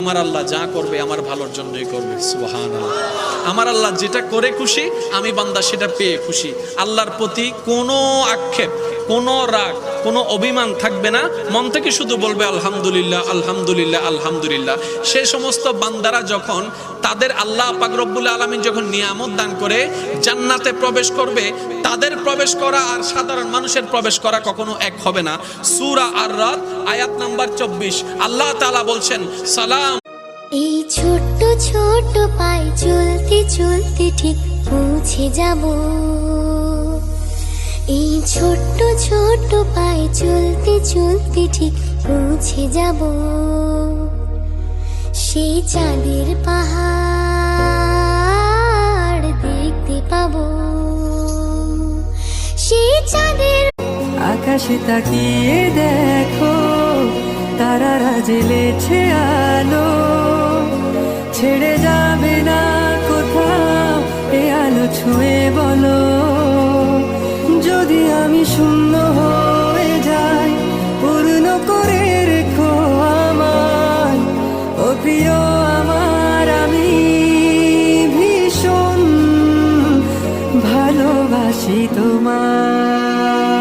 আমার আল্লাহ যা করবে আমার ভালোর জন্যই করবে। সুবহানাল্লাহ। আমার আল্লাহ যেটা করে খুশি, আমি বান্দা সেটা পেয়ে খুশি। আল্লাহর প্রতি কোনো আক্ষেপ, কোনো রাগ, কোনো অভিমান থাকবে না। মন থেকে শুধু বলবে আলহামদুলিল্লাহ, আলহামদুলিল্লাহ, আলহামদুলিল্লাহ। সে সমস্ত বান্দারা যখন তাদের আল্লাহ পাক রব্বুল আলামিন যখন নিয়ামত দান করে জান্নাতে প্রবেশ করবে, তাদের প্রবেশ করা আর সাধারণ মানুষের প্রবেশ করা কখনো এক হবে না। সূরা আর-রাদ আয়াত নাম্বার 24 আল্লাহ তাআলা বলছেন, সালাম। এই ছোট্ট ছোট্ট পায়ে চলতে চলতে ঠিক পৌঁছে যাব। এই ছোট্ট ছোট্ট পায়ে চলতে চলতে ঠিক পৌঁছে যাব। সেই চাঁদের পাহাড় দেখতে পাবো। সেই চাঁদের আকাশে তাকিয়ে দেখো, তারারা জ্বেলেছে আলো। ছেড়ে যাবে না কোথাও এ আলো ছুঁয়ে বলো। যদি আমি শূন্য হয়ে যাই, পূর্ণ করে রেখো আমায়। ও প্রিয় আমার, আমি ভীষণ ভালোবাসি তোমায়।